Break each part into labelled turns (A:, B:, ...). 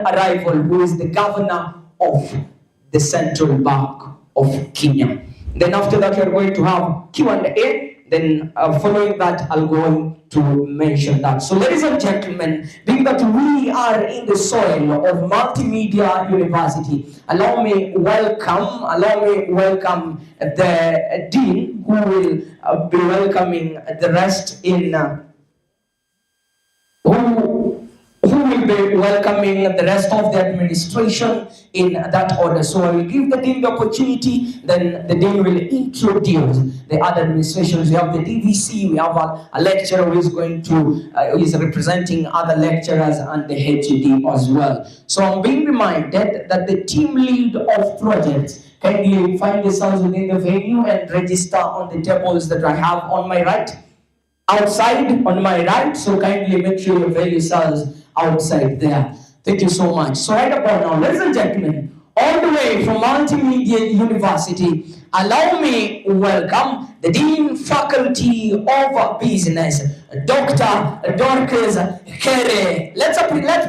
A: arrival, who is the governor of the Central Bank of Kenya. Then after that, we are going to have Q&A. Then following that, I'll go on to mention that. So ladies and gentlemen, being that we are in the soil of Multimedia University, allow me welcome the Dean, who will be welcoming the rest in who will be welcoming the rest of the administration in that order. So I will give the Dean the opportunity, then the Dean will introduce the other administrations. We have the DVC, we have a lecturer who is going to, who is representing other lecturers and the HED as well. So I'm being reminded that the team lead of projects, kindly find yourselves within the venue and register on the tables that I have on my right. Outside on my right, so kindly make sure you avail yourselves outside there. Thank you so much. So right about now, ladies and gentlemen, all the way from Multimedia University, allow me welcome the Dean Faculty of Business, Dr. Dorcas Kere. Let's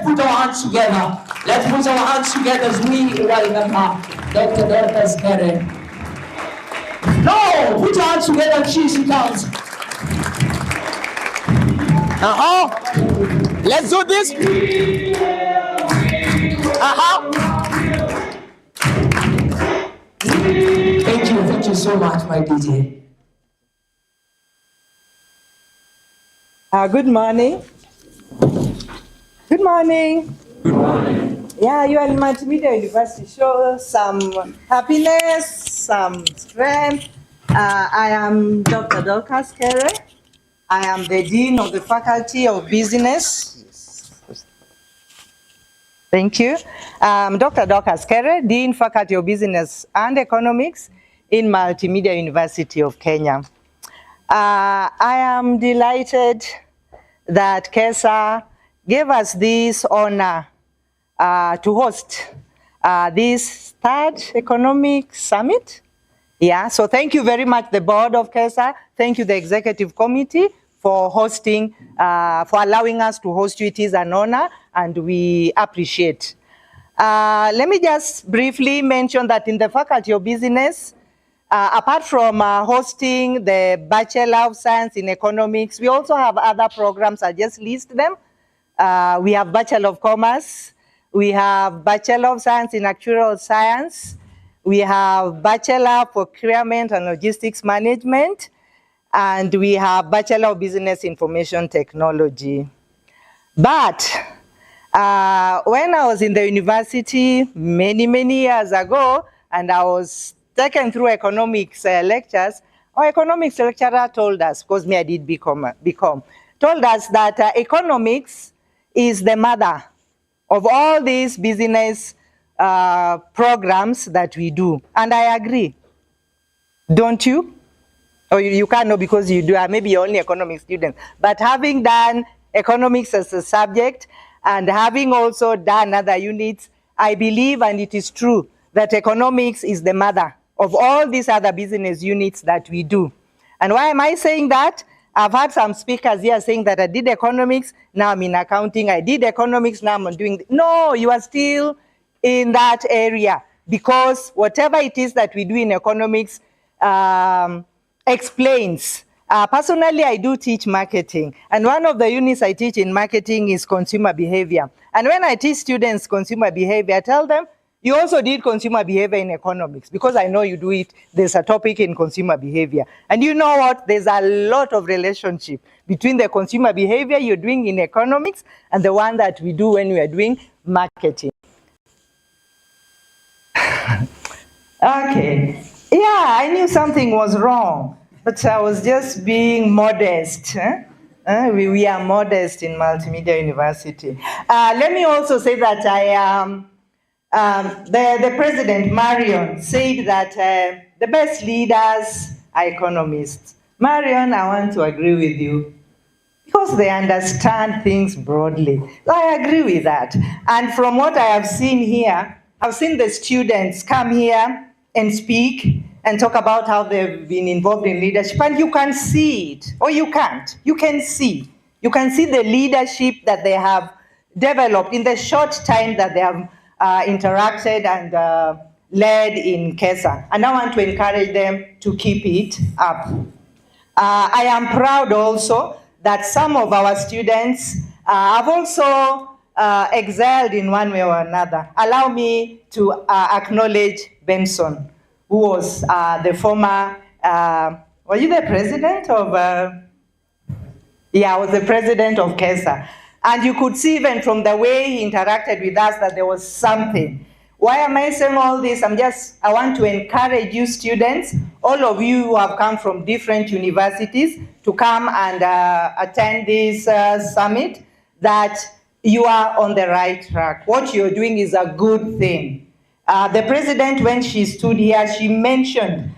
A: put our hands together. Let's put our hands together as we welcome her, Dr. Dorcas Kere. No, put your hands together, she comes.
B: Let's do this.
A: Thank you so much, my DJ.
C: Good morning. Good morning.
B: Good morning.
C: Yeah, you are in Multimedia University. Show some happiness, some strength. I am Dr. Dorcas Kere. I am the Dean of the Faculty of Business. Thank you. Dr. Dorcas Kere, Dean, Faculty of Business and Economics in Multimedia University of Kenya. I am delighted that KESA gave us this honor to host this third economic summit. Yeah, so thank you very much, the board of KESA. Thank you, the executive committee, for hosting, for allowing us to host you. It is an honor, and we appreciate. Let me just briefly mention that in the Faculty of Business, apart from hosting the Bachelor of Science in Economics, we also have other programs. I'll just list them. We have Bachelor of Commerce. We have Bachelor of Science in Actuarial Science. We have Bachelor of Procurement and Logistics Management. And we have Bachelor of Business Information Technology. But when I was in the university many years ago, and I was taken through economics lectures, our economics lecturer told us, because me I did BCom, told us that economics is the mother of all these business programs that we do. And I agree. Don't you? Or you can't know because you do, maybe you're only economics student. But having done economics as a subject and having also done other units, I believe, and it is true, that economics is the mother of all these other business units that we do. And why am I saying that? I've had some speakers here saying that I did economics, now I'm in accounting. I did economics, now I'm doing. No, you are still in that area, because whatever it is that we do in economics explains. Personally, I do teach marketing, and one of the units I teach in marketing is consumer behavior. And when I teach students consumer behavior, I tell them, you also did consumer behavior in economics, because I know you do it. There's a topic in consumer behavior. And you know what? There's a lot of relationship between the consumer behavior you're doing in economics and the one that we do when we are doing marketing. Okay. Yeah, I knew something was wrong, but I was just being modest. We are modest in Multimedia University. Let me also say that I am, the president, Marion, said that the best leaders are economists. Marion, I want to agree with you, because they understand things broadly. So I agree with that. And from what I have seen here, I've seen the students come here and speak and talk about how they've been involved in leadership, and you can see it, or you can't. You can see the leadership that they have developed in the short time that they have interacted and led in KESA. And I want to encourage them to keep it up. I am proud also that some of our students have also excelled in one way or another. Allow me to acknowledge Benson, who was the former, were you the president of, yeah, I was the president of KESA. And you could see even from the way he interacted with us that there was something. Why am I saying all this? I want to encourage you students, all of you who have come from different universities, to come and attend this summit, that you are on the right track. What you're doing is a good thing. The president, when she stood here, she mentioned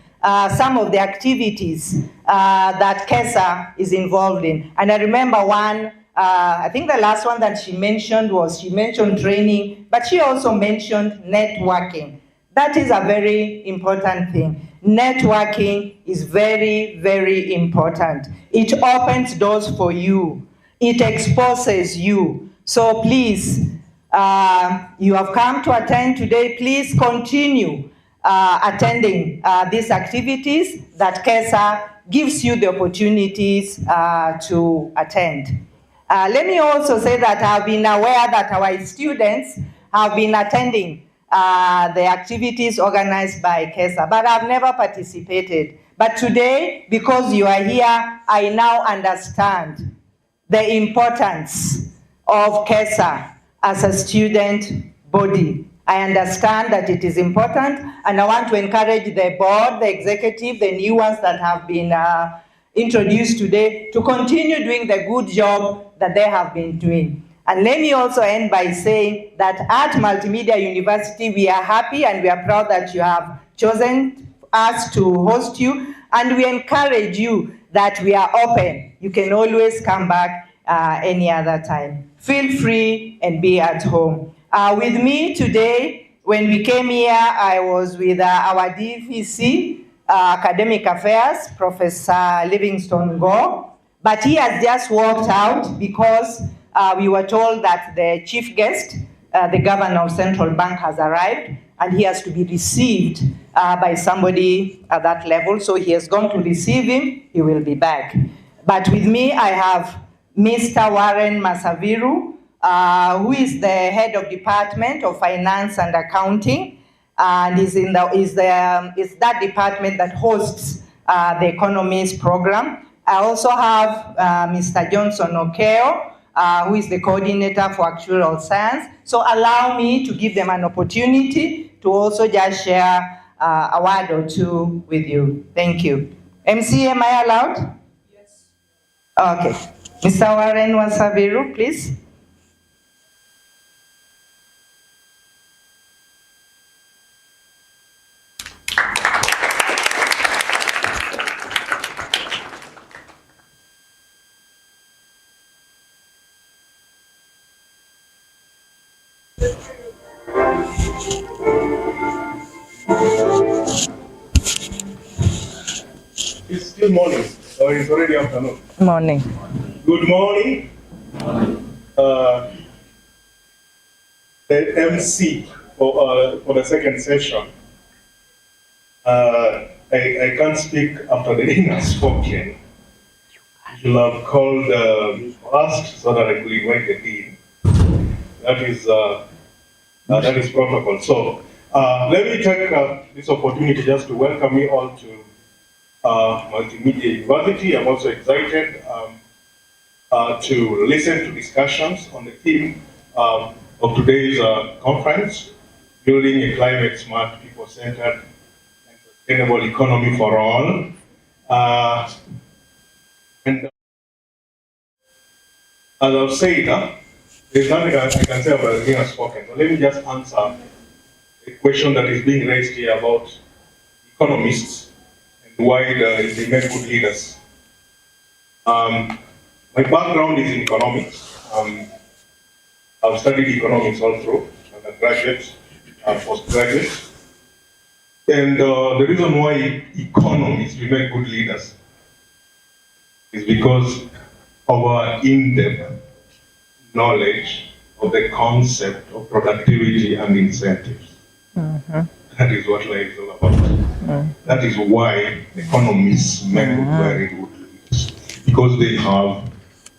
C: some of the activities that KESA is involved in. And I remember one, I think the last one that she mentioned training, but she also mentioned networking. That is a very important thing. Networking is very, very important. It opens doors for you. It exposes you. So please, you have come to attend today. Please continue attending these activities that KESA gives you the opportunities to attend. Let me also say that I've been aware that our students have been attending the activities organized by KESA, but I've never participated. But today, because you are here, I now understand the importance of KESA as a student body. I understand that it is important, and I want to encourage the board, the executive, the new ones that have been introduced today, to continue doing the good job that they have been doing. And let me also end by saying that at Multimedia University, we are happy and we are proud that you have chosen us to host you, and we encourage you that we are open. You can always come back any other time. Feel free and be at home. With me today, when we came here, I was with our DVC, Academic Affairs, Professor Livingstone Gore, but he has just walked out because we were told that the chief guest, the governor of Central Bank, has arrived, and he has to be received by somebody at that level. So he has gone to receive him. He will be back. But with me, I have Mr. Warren Masaviru, who is the head of Department of Finance and Accounting, and is that department that hosts the Economics program. I also have Mr. Johnson Okeo, who is the coordinator for actuarial science. So allow me to give them an opportunity to also just share a word or two with you. Thank you. MC, am I allowed? Yes. Okay. Mr. Warren Masaviru, please.
B: It's still morning, or it's already afternoon.
C: Morning.
B: Good morning. The MC for the second session. I can't speak after the dean has spoken. You should have called first so that I could invite the dean. That is protocol. So let me take this opportunity just to welcome you all to Multimedia University. I'm also excited to listen to discussions on the theme of today's conference, building a climate-smart, people-centered, and sustainable economy for all. And as I've said, there's nothing I can say about the thing I've spoken. So let me just answer a question that is being raised here about economists and why they make good leaders. My background is in economics. I've studied economics all through, undergraduate, postgraduate. And the reason why economists we make good leaders is because of our in-depth knowledge of the concept of productivity and incentives. That is what life is all about. That is why economists make very good leaders, because they have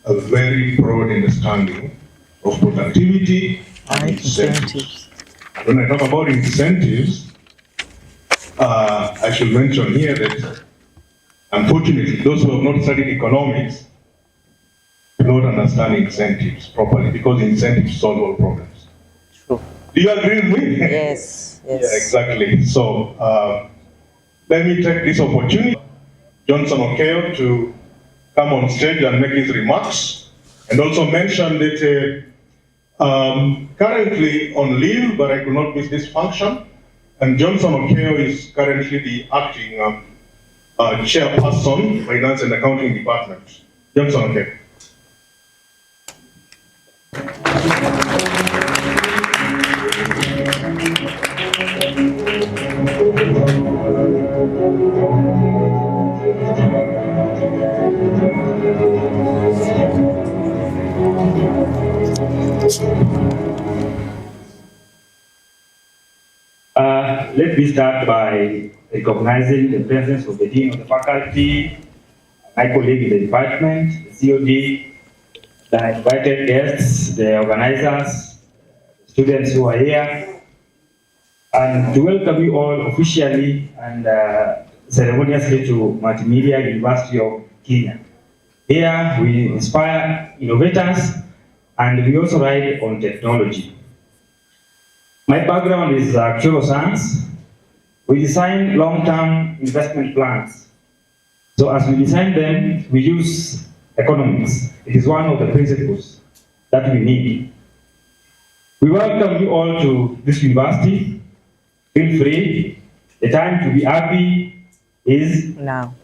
B: a very broad understanding of productivity and incentives. When I talk about incentives, I should mention here that unfortunately, those who have not studied economics do not understand incentives properly, because incentives solve all problems.
C: True.
B: Do you agree with me?
C: Yes, yes.
B: Yeah, exactly. So let me take this opportunity, Johnson Okeo, to come on stage and make his remarks, and also mention that currently on leave, but I could not miss this function, and Johnson Okeo is currently the acting chairperson, Finance and Accounting Department. Johnson Okeo.
D: Let me start by recognizing the presence of the Dean of the Faculty, my colleague in the department, the COD, the invited guests, the organizers, the students who are here, and to welcome you all officially and ceremoniously to Multimedia University of Kenya. Here we inspire innovators and we also ride on technology. My background is actuarial science. We design long-term investment plans. So as we design them, we use economics. It is one of the principles that we need. We welcome you all to this university. Feel free. The time to be happy is
C: Now.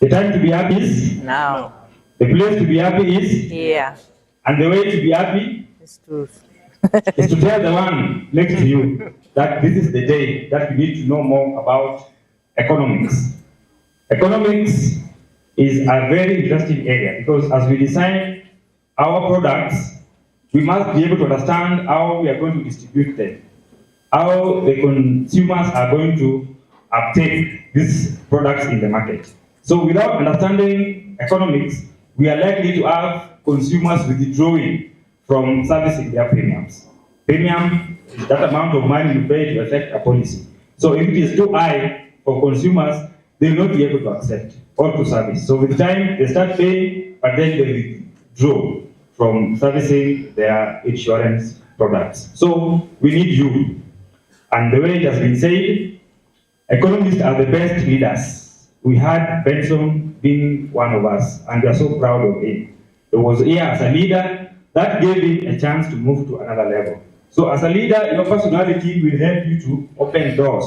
D: The time to be happy is
C: Now.
D: The place to be happy is
C: Yeah.
D: And the way to be happy
C: It's true.
D: is to tell the one next to you that this is the day that you need to know more about economics. Economics is a very interesting area because as we design our products, we must be able to understand how we are going to distribute them, how the consumers are going to uptake these products in the market. So without understanding economics, we are likely to have consumers withdrawing from servicing their premiums. Premium is that amount of money you pay to affect a policy. So if it is too high for consumers, they will not be able to accept or to service. So with time, they start paying, but then they withdraw from servicing their insurance products. So we need you. And the way it has been said, economists are the best leaders. We had Benson being one of us, and we are so proud of him. He was here as a leader. That gave him a chance to move to another level. So as a leader, your personality will help you to open doors,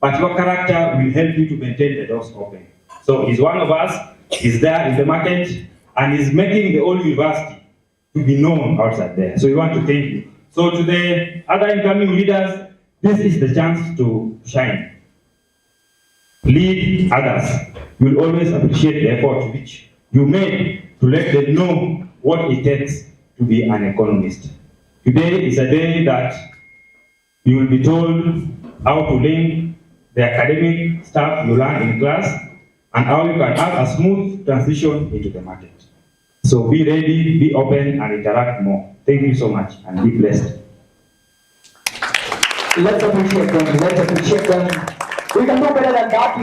D: but your character will help you to maintain the doors open. So he's one of us, he's there in the market, and he's making the whole university to be known outside there. So we want to thank you. So to the other incoming leaders, this is the chance to shine. Lead others. You will always appreciate the effort which you made to let them know what it takes to be an economist. Today is a day that you will be told how to link the academic stuff you learn in class and how you can have a smooth transition into the market. So be ready, be open, and interact more. Thank you so much, and be blessed.
A: Let's appreciate them. Let's appreciate them. We can do better than that.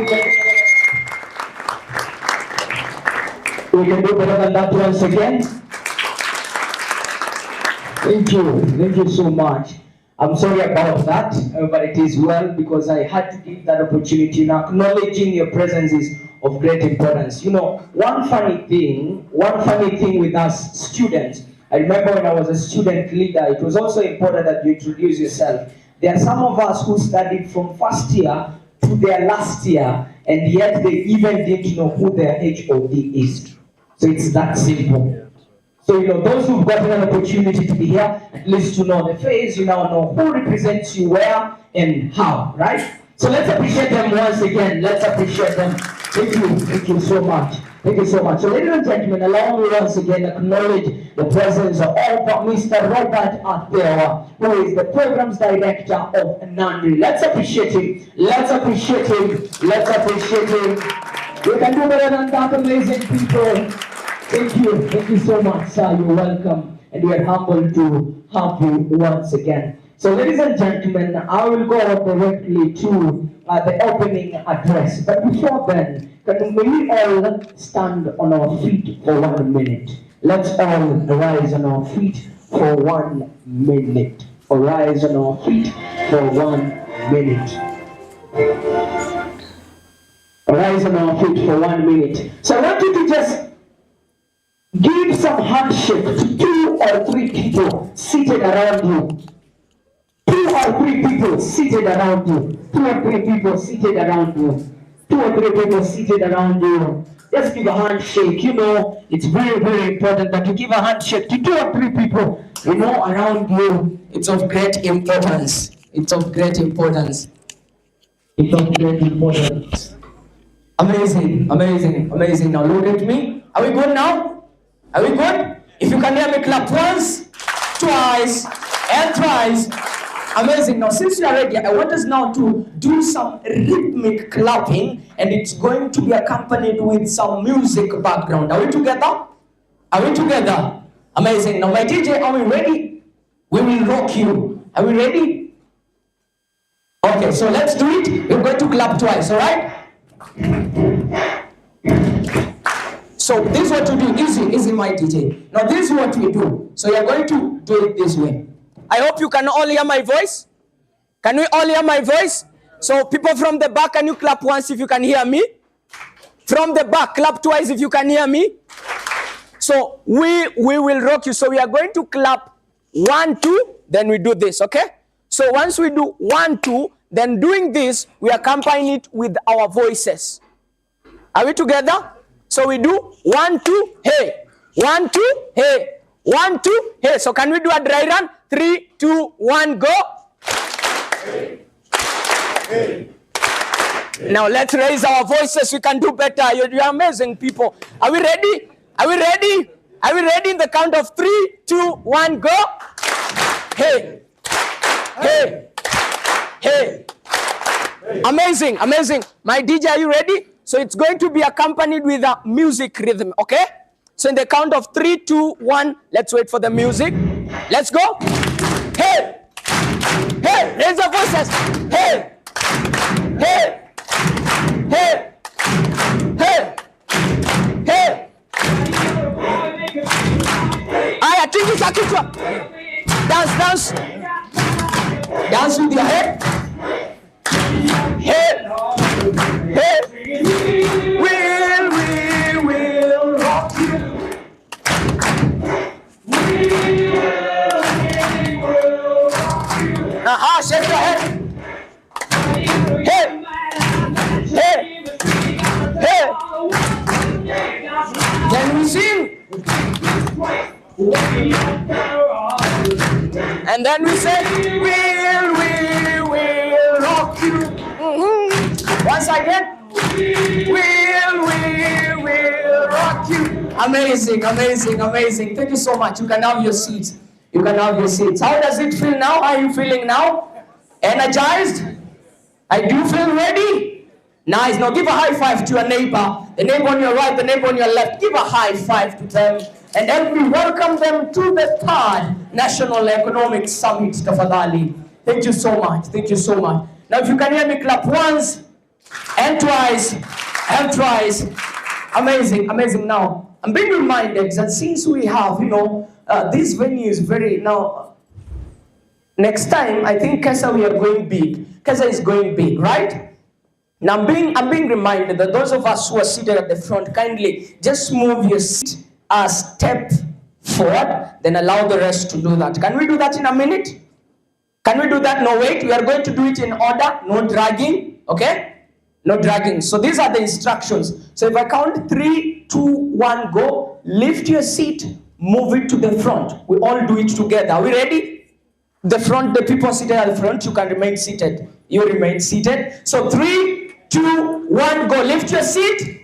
A: We can do better than that once again. Thank you so much. I'm sorry about that, but it is well because I had to give that opportunity. Now, acknowledging your presence is of great importance. You know, one funny thing with us students, I remember when I was a student leader, it was also important that you introduce yourself. There are some of us who studied from first year to their last year, and yet they even didn't know who their HOD is. So it's that simple. So, you know, those who've gotten an opportunity to be here, at least to know the face, you now know who represents you where and how, right? So let's appreciate them once again. Let's appreciate them. Thank you so much. Thank you so much. So ladies and gentlemen, allow me once again acknowledge the presence of Mr. Robert Athewa, who is the Programs Director of NANRI. Let's appreciate him. Let's appreciate him. Let's appreciate him. You can do better than that, amazing people. Thank you. Thank you so much, sir. You're welcome. And we are humbled to have you once again. So ladies and gentlemen, I will go directly to the opening address. But before then, can we all stand on our feet for 1 minute? Let's all rise on our feet for 1 minute. Or rise on our feet for 1 minute. Rise on our feet for 1 minute. So I want you to just give some handshake to 2 or 3 people seated around you. 2 or 3 people seated around you. 2 or 3 people seated around you. 2 or 3 people seated around you. Just give a handshake. You know, it's very, very important that you give a handshake to 2 or 3 people, you know, around you. It's of great importance. It's of great importance. It's of great importance. Amazing, amazing, amazing. Now look at me. Are we good now? Are we good? If you can hear me, clap once, twice, and thrice. Amazing. Now, since you are ready, I want us now to do some rhythmic clapping, and it's going to be accompanied with some music background. Are we together? Are we together? Amazing. Now, my DJ, are we ready? We will rock you. Are we ready? Okay, so let's do it. We're going to clap twice, all right? So this is what you do. Easy, my DJ. Now, this is what we do. So you're going to do it this way. I hope you can all hear my voice. Can we all hear my voice? So people from the back, can you clap once if you can hear me? From the back, clap twice if you can hear me. So we will rock you. So we are going to clap 1, 2, then we do this, okay? So once we do 1, 2, then doing this, we accompany it with our voices. Are we together? So we do 1, 2, hey. 1, 2, hey. 1, 2, hey. So can we do a dry run? 3, 2, 1, go. Hey. Hey. Now let's raise our voices. We can do better. You're amazing people. Are we ready? Are we ready? Are we ready? In the count of 3, 2, 1, go. Hey. Hey. Hey. Amazing, amazing. My DJ, are you ready? So it's going to be accompanied with a music rhythm, okay? So in the count of 3, 2, 1, let's wait for the music. Let's go. Hey! Hey! Raise your voices. Hey! Hey! Hey! Hey! Hey! Aya, tingisha kichwa. Dance. Dance with your head. Hey! Hey! We will rock you. Shake your head. Hey. Hey. Hey. Then we sing. And then we say, we will rock you. Once again, we will rock you. Amazing, amazing, amazing. Thank you so much. You can have your seats. You can have your seats. How does it feel now? How are you feeling now? Energized? I do feel ready? Nice. Now give a high five to your neighbor. The neighbor on your right, the neighbor on your left. Give a high five to them. And help me welcome them to the 3rd National Economic Summit, Tafadhali. Thank you so much. Thank you so much. Now if you can hear me, clap once and twice and thrice. Amazing, amazing. Now, I'm being reminded that since we have, this venue is very, now, next time, I think Kesa, we are going big. Kesa is going big, right? Now, I'm being reminded that those of us who are seated at the front, kindly just move your seat a step forward, then allow the rest to do that. Can we do that in a minute? Can we do that? No, wait. We are going to do it in order. No dragging, okay? No dragging. So these are the instructions. So if I count 3, 2, 1, go. Lift your seat, move it to the front. We all do it together. Are we ready? The front, the people seated at the front, you can remain seated. You remain seated. So 3, 2, 1, go. Lift your seat.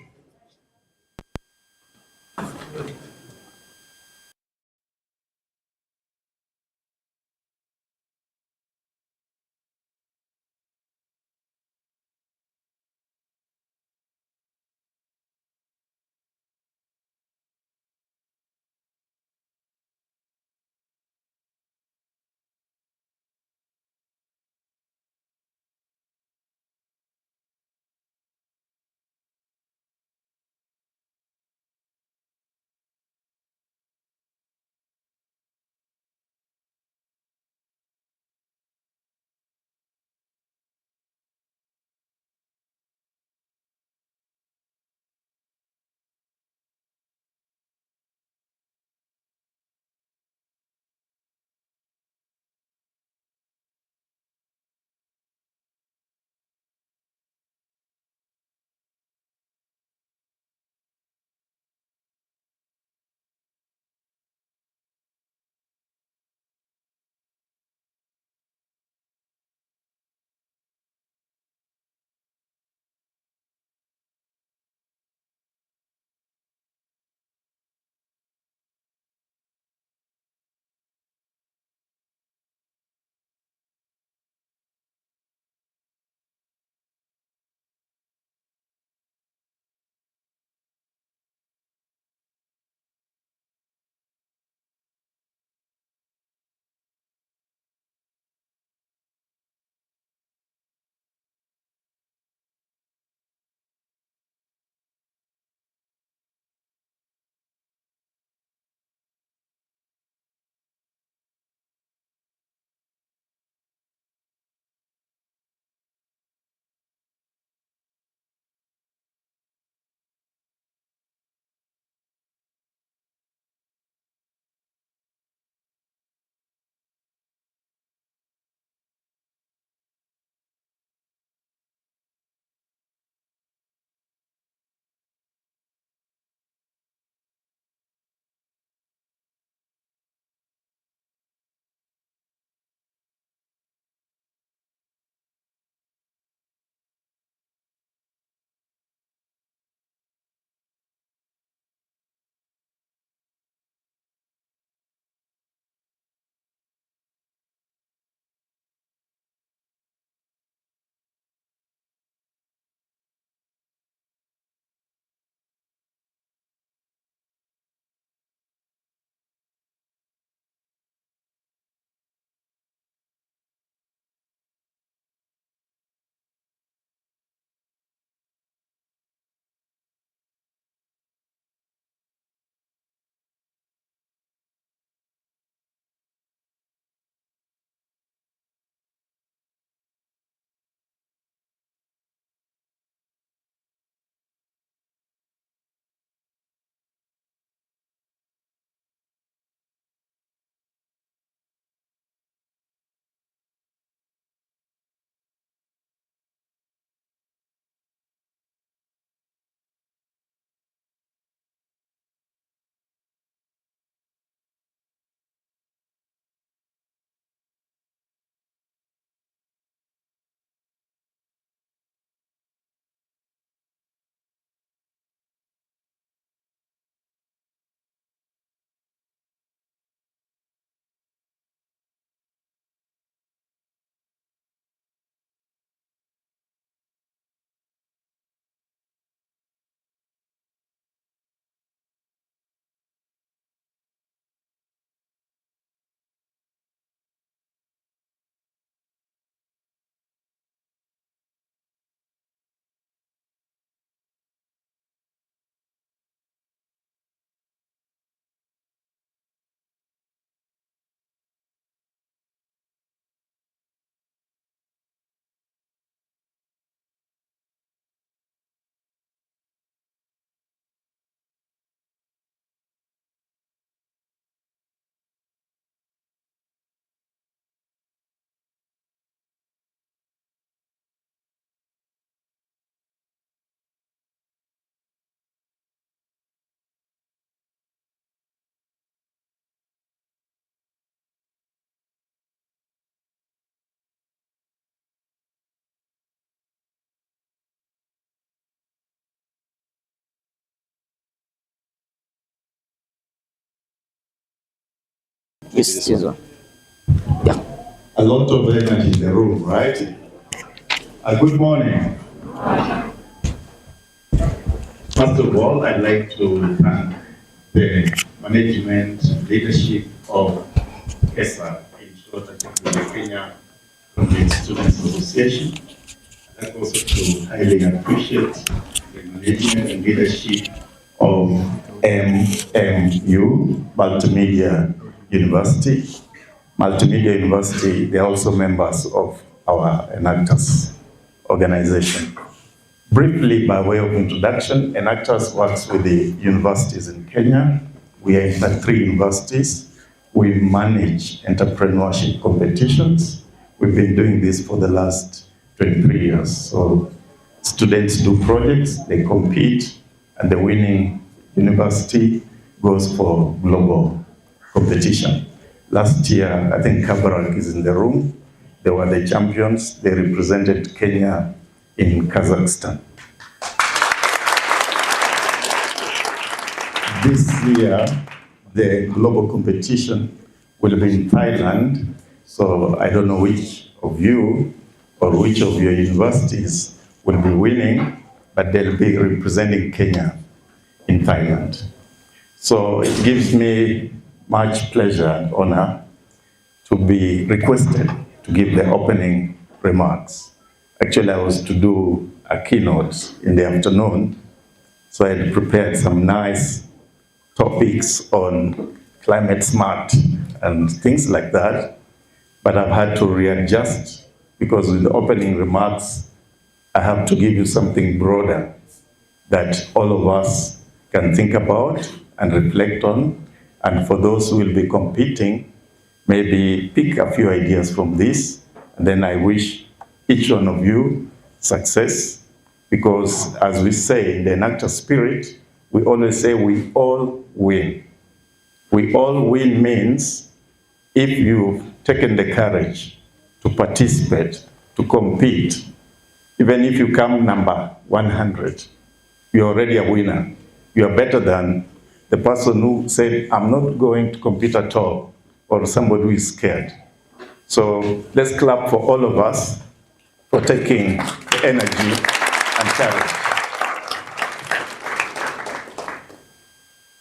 A: Yes, this one. Yeah.
E: A lot of energy in the room, right? Good morning. First of all, I'd like to thank the management leadership of ESA, in short, the Kenya Economics Students Association. I'd like also to highly appreciate the management and leadership of MMU, Multimedia University. Multimedia University, they're also members of our Enactors organization. Briefly, by way of introduction, Enactors works with the universities in Kenya. We are in 3 universities. We manage entrepreneurship competitions. We've been doing this for the last 23 years. So students do projects, they compete, and the winning university goes for global competition. Last year, I think Kabarak is in the room. They were the champions. They represented Kenya in Kazakhstan. This year, the global competition will be in Thailand. So I don't know which of you or which of your universities will be winning, but they'll be representing Kenya in Thailand. So it gives me much pleasure and honor to be requested to give the opening remarks. Actually, I was to do a keynote in the afternoon, so I had prepared some nice topics on climate-smart and things like that, but I've had to readjust because with the opening remarks, I have to give you something broader that all of us can think about and reflect on. And for those who will be competing, maybe pick a few ideas from this, and then I wish each one of you success, because as we say in the Enactor spirit, we always say we all win. We all win means if you've taken the courage to participate, to compete, even if you come number 100, you're already a winner. You are better than the person who said, I'm not going to compete at all, or somebody who is scared. So let's clap for all of us for taking the energy and courage.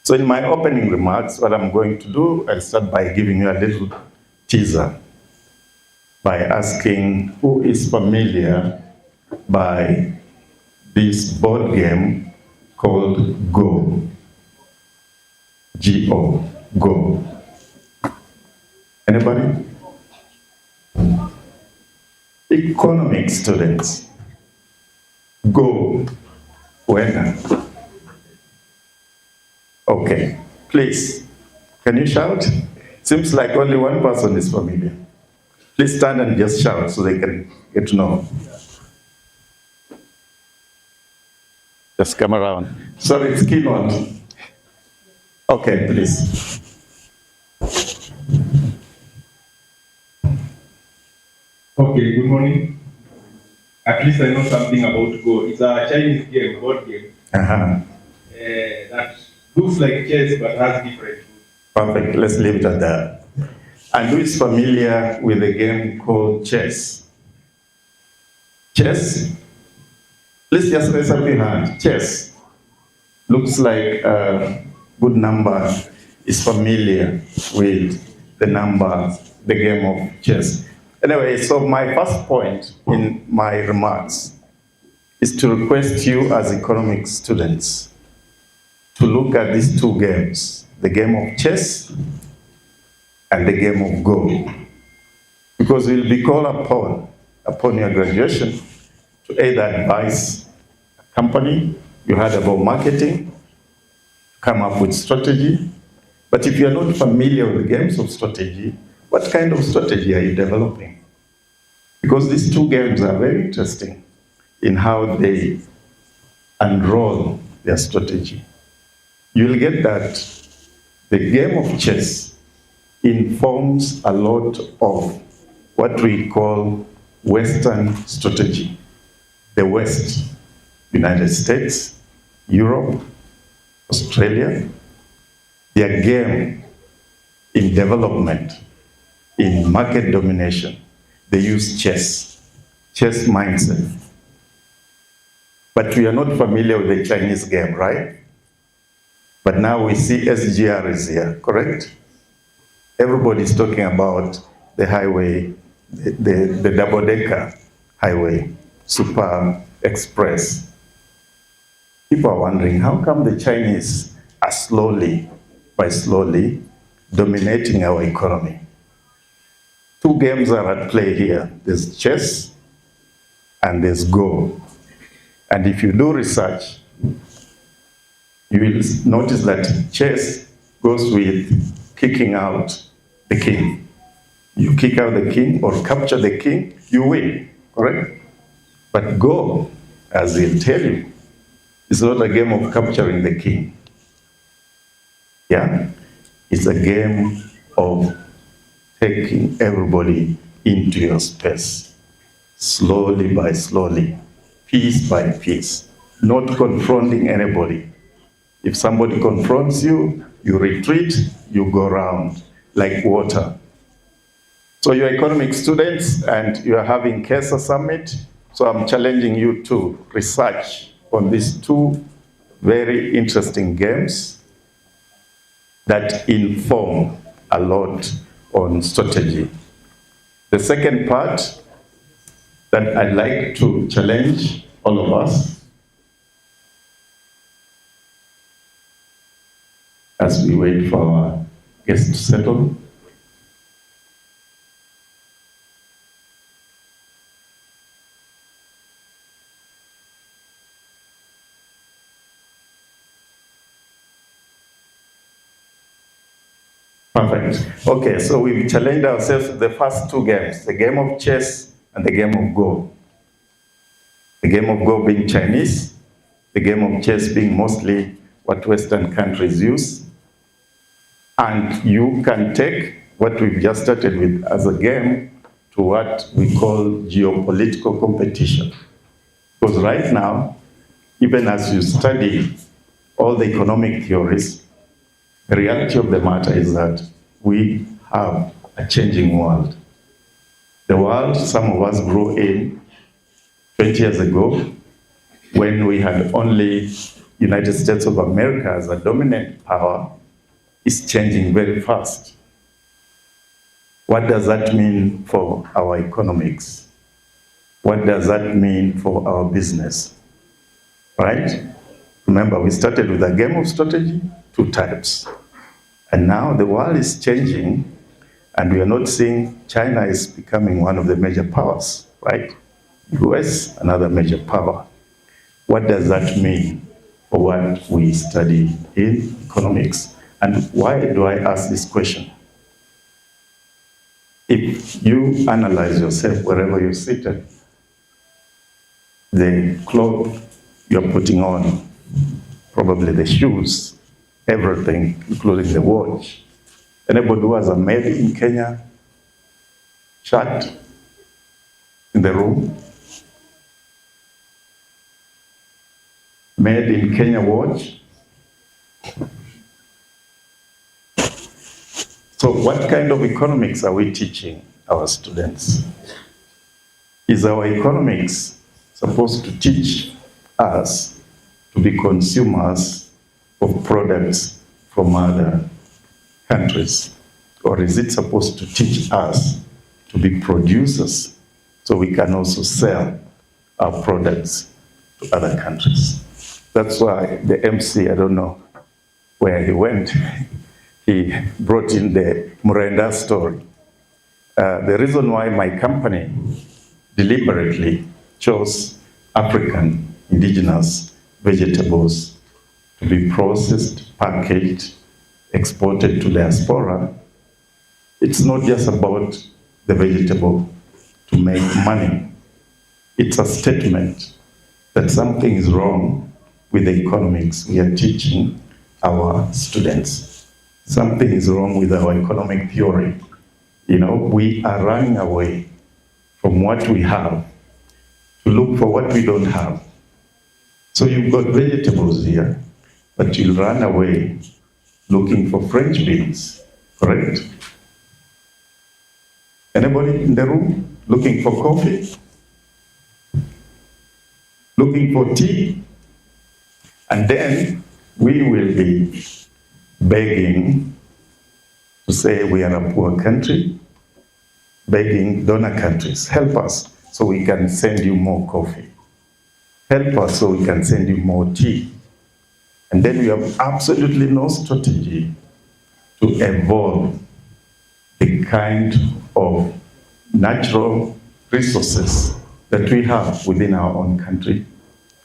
E: So in my opening remarks, what I'm going to do, I'll start by giving you a little teaser by asking who is familiar by this board game called Go. G-O, Go. Anybody? Economics students. Go. When? Okay, please. Can you shout? Seems like only one person is familiar. Please stand and just shout so they can get to know. Just come around. Sorry, it's keynote. Okay, please.
F: Okay, good morning. At least I know something about Go. It's a Chinese game, board game. That looks like chess but has different rules.
E: Perfect, let's leave it at that. And who is familiar with a game called chess? Chess? Please just raise up your hand. Chess. Looks like a good number is familiar with the number, the game of chess. Anyway, so my first point in my remarks is to request you as economics students to look at these 2 games, the game of chess and the game of Go. Because we'll be called upon your graduation to either advise a company, you heard about marketing, come up with strategy. But if you're not familiar with the games of strategy, what kind of strategy are you developing? Because these 2 games are very interesting in how they unroll their strategy. You'll get that the game of chess informs a lot of what we call Western strategy. The West, United States, Europe, Australia, their game in development, in market domination. They use chess mindset. But we are not familiar with the Chinese game, right? But now we see SGR is here, correct? Everybody's talking about the highway, the double-decker highway, super express. People are wondering, how come the Chinese are slowly dominating our economy? Two games are at play here. There's chess and there's Go. And if you do research, you will notice that chess goes with kicking out the king. You kick out the king or capture the king, you win, correct? But Go, as they'll tell you, is not a game of capturing the king. Yeah? It's a game of taking everybody into your space, slowly by slowly, piece by piece, not confronting anybody. If somebody confronts you, you retreat, you go around like water. So you're economic students and you are having CASA Summit, so I'm challenging you to research on these two very interesting games that inform a lot on strategy. The second part that I'd like to challenge all of us as we wait for our guests to settle. Perfect. Okay, so we've challenged ourselves with the first two games, the game of chess and the game of Go. The game of Go being Chinese, the game of chess being mostly what Western countries use. And you can take what we've just started with as a game to what we call geopolitical competition. Because right now, even as you study all the economic theories, the reality of the matter is that we have a changing world. The world some of us grew in 20 years ago when we had only United States of America as a dominant power is changing very fast. What does that mean for our economics? What does that mean for our business? Right? Remember, we started with a game of strategy, two types. And now the world is changing, and we are not seeing China is becoming one of the major powers, right? US, another major power. What does that mean for what we study in economics? And why do I ask this question? If you analyze yourself wherever you're seated, the clothes you're putting on, probably the shoes, everything, including the watch. Anybody who has a made in Kenya shirt in the room? Made in Kenya watch? So what kind of economics are we teaching our students? Is our economics supposed to teach us to be consumers of products from other countries? Or is it supposed to teach us to be producers so we can also sell our products to other countries? That's why the MC, I don't know where he went, he brought in the Murenda story. The reason why my company deliberately chose African indigenous vegetables to be processed, packaged, exported to diaspora, it's not just about the vegetable to make money. It's a statement that something is wrong with the economics we are teaching our students. Something is wrong with our economic theory. You know, we are running away from what we have to look for what we don't have. So you've got vegetables here, but you'll run away looking for French beans Correct? Anybody in the room looking for coffee? Looking for tea? And then we will be begging to say we are a poor country, begging donor countries, help us so we can send you more coffee. Help us so we can send you more tea. And then we have absolutely no strategy to evolve the kind of natural resources that we have within our own country,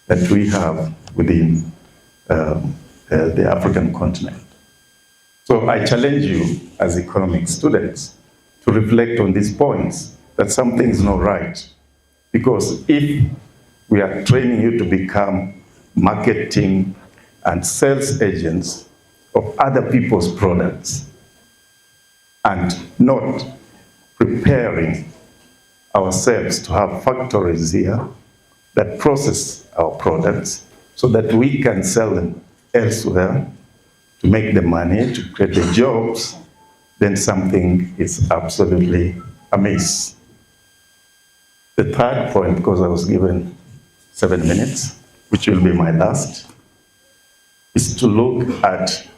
E: that we have within the African continent. So I challenge you as economics students to reflect on these points, that something is not right. Because if we are training you to become marketing and sales agents of other people's products and not preparing ourselves to have factories here that process our products so that we can sell them elsewhere to make the money, to create the jobs, then something is absolutely amiss. The third point, because I was given 7 minutes, which will be my last, is to look at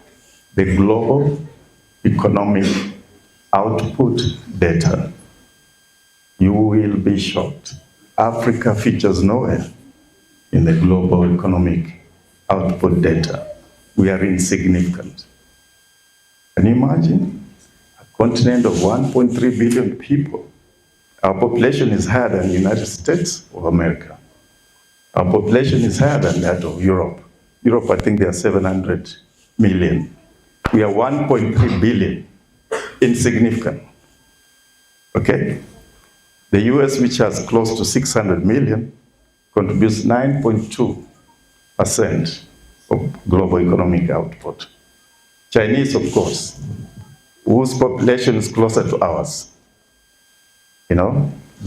E: the global economic output data. You will be shocked. Africa features nowhere in the global economic output data. We are insignificant. Can you imagine? A continent of 1.3 billion people. Our population is higher than the United States of America. Our population is higher than that of Europe. Europe, I think they are 700 million. We are 1.3 billion, insignificant. Okay? The US, which has close to 600 million, contributes 9.2% of global economic output. Chinese, of course, whose population is closer to ours,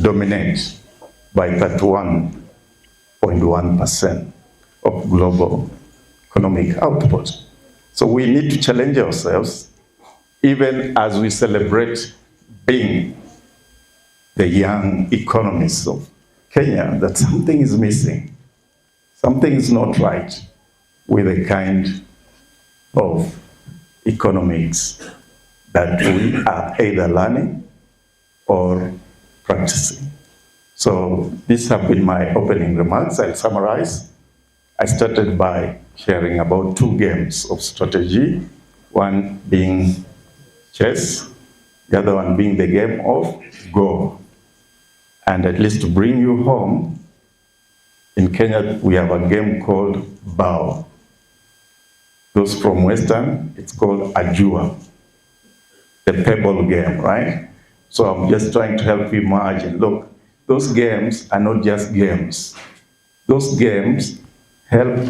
E: dominate by 31.1% of global economic output. So we need to challenge ourselves, even as we celebrate being the young economists of Kenya, that something is missing. Something is not right with the kind of economics that we are either learning or practicing. So these have been my opening remarks. I'll summarize. I started by sharing about 2 games of strategy, one being chess, the other one being the game of Go. And at least to bring you home, in Kenya we have a game called Bao. Those from Western, it's called Ajua, the pebble game, right? So I'm just trying to help you imagine, look, those games are not just games. Those games help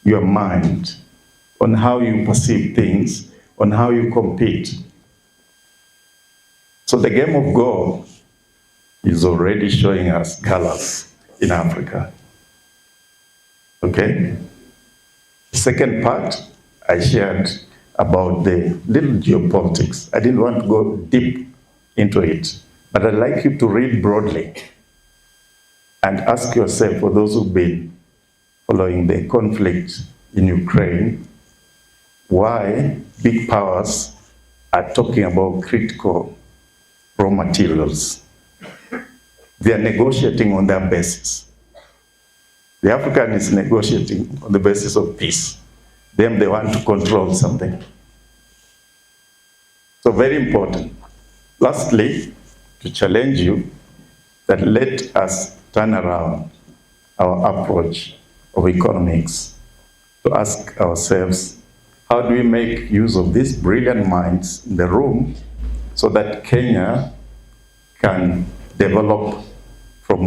E: your mind on how you perceive things, on how you compete. So the game of Go is already showing us colors in Africa. Okay? The second part, I shared about the little geopolitics. I didn't want to go deep into it, but I'd like you to read broadly and ask yourself, for those who've been following the conflict in Ukraine, why big powers are talking about critical raw materials. They are negotiating on their basis. The African is negotiating on the basis of peace. Them, they want to control something. So very important. Lastly, to challenge you, that let us turn around our approach of economics to ask ourselves, how do we make use of these brilliant minds in the room so that Kenya can develop from one